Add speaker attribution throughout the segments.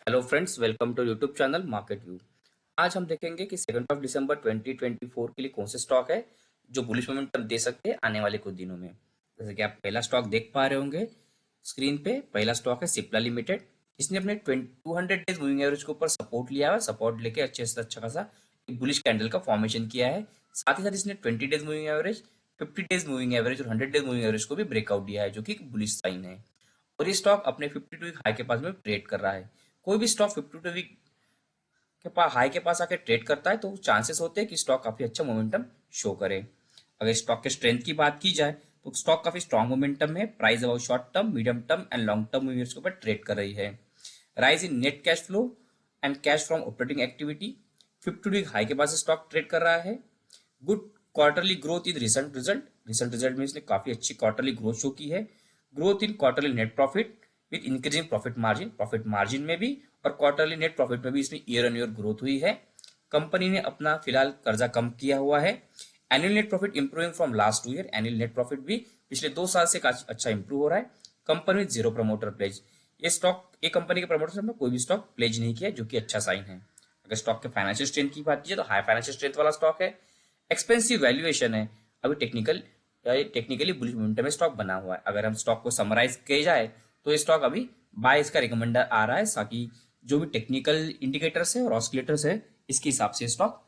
Speaker 1: Hello friends, welcome to YouTube channel market view. आज हम देखेंगे कि 2 दिसंबर 2024 के लिए कौन से स्टॉक है जो बुलिश मोमेंटम दे सकते हैं आने वाले कुछ दिनों में। जैसे कि आप पहला स्टॉक देख पा रहे होंगे स्क्रीन पे। पहला स्टॉक है सिप्ला लिमिटेड। इसने अपने 200 डेज मूविंग एवरेज के ऊपर सपोर्ट लिया है। सपोर्ट लेके अच्छे से अच्छा खासा एक बुलिश कैंडल का फॉर्मेशन किया है। साथ ही साथ इसने 20 days moving average, 50 days moving average और 100 डेज मूविंग एवरेज को भी ब्रेकआउट दिया है, जो कि एक बुलिश साइन है। और ये स्टॉक अपने 52 वीक हाई के पास में ट्रेड कर रहा है। कोई भी स्टॉक 52 वीक के पास हाई के पास आके ट्रेड करता है तो चांसेस होते हैं कि स्टॉक काफी अच्छा मोमेंटम शो करे। अगर स्टॉक के स्ट्रेंथ की बात की जाए तो स्टॉक काफी स्ट्रॉन्ग मोमेंटम में price about short term, medium term and long term movements के ऊपर ट्रेड कर रही है। Rise in net cash flow and cash from operating activity, 50 week high के पास स्टॉक ट्रेड कर रहा है। Good quarterly growth in recent result में इसने काफी अच्छी क्वार्टरली ग्रोथ शो की है। Growth in quarterly net profit with increasing profit margin में भी और क्वार्टरली नेट प्रॉफिट में भी इसमें ईयर ऑन ईयर ग्रोथ हुई है। कंपनी ने अपना फिलहाल कर्जा कम किया हुआ है। Annual net profit improving from last 2 year, annual net profit भी पिछले 2 साल से काफी अच्छा इंप्रूव हो रहा है। Company with zero promoter pledge, ये कंपनी के प्रमोटर्स ने कोई भी स्टॉक प्लेज नहीं किया, जो कि अच्छा साइन है। अगर स्टॉक के फाइनेंशियल स्ट्रेंथ की बात की जाए तो हाई फाइनेंशियल स्ट्रेंथ वाला स्टॉक है। एक्सपेंसिव वैल्यूएशन है। अभी टेक्निकली बुलिश मोमेंटम में स्टॉक बना हुआ है। अगर हम स्टॉक को समराइज किया जाए तो ये स्टॉक अभी बाय इसका रिकमेंडर आ रहा है, ताकि जो भी टेक्निकल इंडिकेटर्स है और ऑस्किलेटर्स है इसके हिसाब से स्टॉक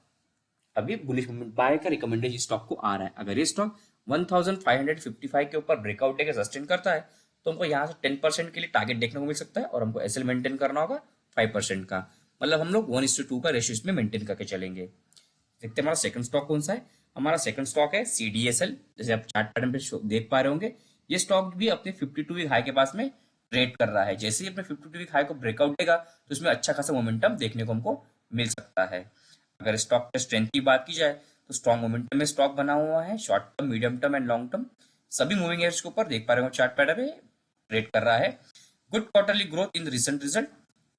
Speaker 1: अभी बुलिश मूवमेंट बाय का रिकमेंडेशन स्टॉक को आ रहा है। अगर ये स्टॉक 1555 के ऊपर ब्रेकआउट देकर सस्टेन करता है तो हमको यहाँ से 10% के लिए टारगेट देखने को मिल सकता है और हमको एसएल मेंटेन करना होगा 5% का। मतलब हम लोग 1:2 का रेशियो इसमें मेंटेन करके चलेंगे। देखते हैं हमारा सेकंड स्टॉक कौन सा है। हमारा सेकंड स्टॉक है सीडीएसएल। जैसे आप चार्ट पैटर्न पे देख पा रहे होंगे, ये स्टॉक भी अपने 52 वीक हाई के पास में ट्रेड कर रहा है। जैसे ही अपने 52 वीक हाई को ब्रेकआउट देगा तो इसमें अच्छा खासा मोमेंटम देखने को हमको मिल सकता है। अगर स्टॉक के स्ट्रेंथ की बात की जाए तो स्ट्रॉन्ग मोमेंटम में स्टॉक बना हुआ है। Short term, medium term and long term सभी मूविंग एवरेज के ऊपर देख पा रहे हो चार्ट पैटर्न पे ट्रेड कर रहा है। Good quarterly growth in recent result,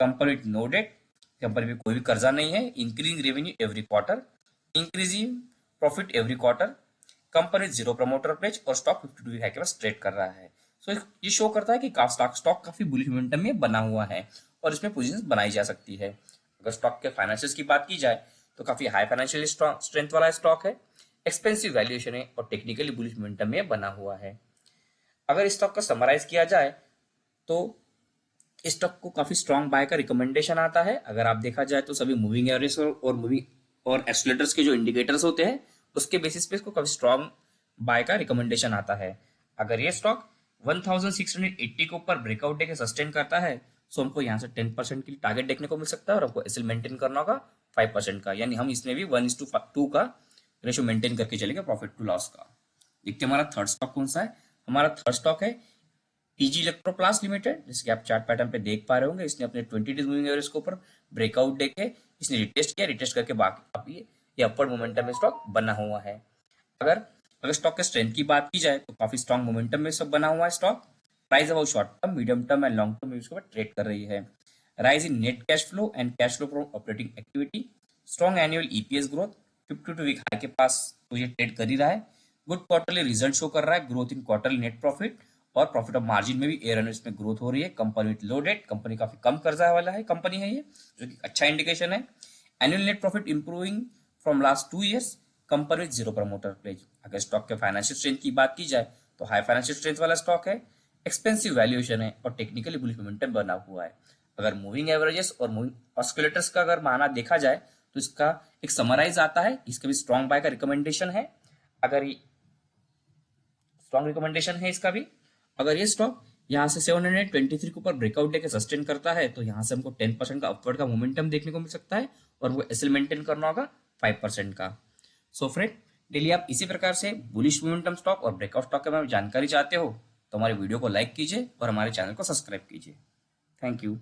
Speaker 1: company no debt, company में कोई भी कर्जा नहीं है। Increasing revenue every quarter, increasing profit every quarter, company zero promoter pledge और स्टॉक 52 वीक हाई के पास ट्रेड कर रहा है। सो ये शो करता है कि स्टॉक काफी बुलिश मोमेंटम में बना हुआ है और इसमें पोजीशंस बनाई जा सकती है। अगर स्टॉक के फाइनेंशियल्स की बात की जाए तो काफी हाई फाइनेंशियल स्ट्रेंथ वाला स्टॉक है। एक्सपेंसिव वैल्यूएशन है और टेक्निकली बुलिश मोमेंटम में बना हुआ है। अगर स्टॉक का समराइज किया जाए तो स्टॉक को काफी स्ट्रॉन्ग बाय का रिकमेंडेशन आता है। अगर आप देखा जाए तो सभी मूविंग एवरेज और मूविंग और एक्सीलरेटर्स के जो इंडिकेटर्स होते हैं उसके बेसिस पे इसको काफी स्ट्रॉन्ग बाय का रिकमेंडेशन आता है। अगर ये स्टॉक 1680 के ऊपर ब्रेकआउट देके सस्टेन करता है तो हमको यहाँ से 10% की टारगेट देखने को मिल सकता है और हमको एसएल मेंटेन करना होगा 5% का। यानी हम इसमें भी 1:2 का रेशियो मेंटेन करके चलेंगे प्रॉफिट टू लॉस का। देखते हैं हमारा थर्ड स्टॉक कौन सा है। हमारा थर्ड स्टॉक है टीजी इलेक्ट्रोप्लास्ट लिमिटेड। जैसे कि आप चार्ट पैटर्न पे देख पा रहे होंगे, इसने अपने 20 डेज मूविंग एवरेज के ऊपर ब्रेकआउट देके इसने रिटेस्ट करके बाकी अब ये अपवर्ड मोमेंटम में स्टॉक बना हुआ है। अगर अगर स्टॉक के स्ट्रेंथ की बात की जाए तो काफी स्ट्रॉन्ग मोमेंटम में सब बना हुआ है stock. Price about short term, medium term and long term इसके ऊपर ट्रेड कर रही है। Rise in net cash flow and cash flow from operating activity, strong annual EPS growth, 52 week high के पास तो ये ट्रेड कर ही रहा है। गुड क्वार्टरली रिजल्ट शो कर रहा है, growth in quarterly net profit और प्रॉफिट ऑफ मार्जिन में भी ईयर ऑन इसमें ग्रोथ हो रही है। Company with low debt, company काफी कम कर्जा वाला है कंपनी है ये, जो कि अच्छा इंडिकेशन है। Annual net profit improving from last 2 years, company with zero promoter pledge. अगर स्टॉक के फाइनेंशियल स्ट्रेंथ की बात की जाए तो हाई फाइनेंशियल स्ट्रेंथ वाला स्टॉक है। एक्सपेंसिव वैल्यूएशन है और टेक्निकली बुलिश मोमेंटम बना हुआ है। अगर मूविंग एवरेजेस और मूविंग ऑस्किलेटर्स का अगर माना देखा जाए तो इसका एक समराइज आता है। इसका भी स्ट्रॉन्ग बाय का रिकमेंडेशन है। अगर स्ट्रॉन्ग रिकमेंडेशन है इसका भी। अगर ये स्टॉक यहाँ से 723 के ऊपर ब्रेकआउट लेके सस्टेन करता है तो यहाँ से हमको 10% का अपवर्ड का मोमेंटम देखने को मिल सकता है और वो एसएल मेंटेन करना होगा 5% का। सो फ्रेंड, डेली आप इसी प्रकार से बुलिश मोमेंटम स्टॉक और ब्रेकआउट स्टॉक के बारे में जानकारी चाहते हो तो हमारे वीडियो को लाइक कीजिए और हमारे चैनल को सब्सक्राइब कीजिए। Thank you.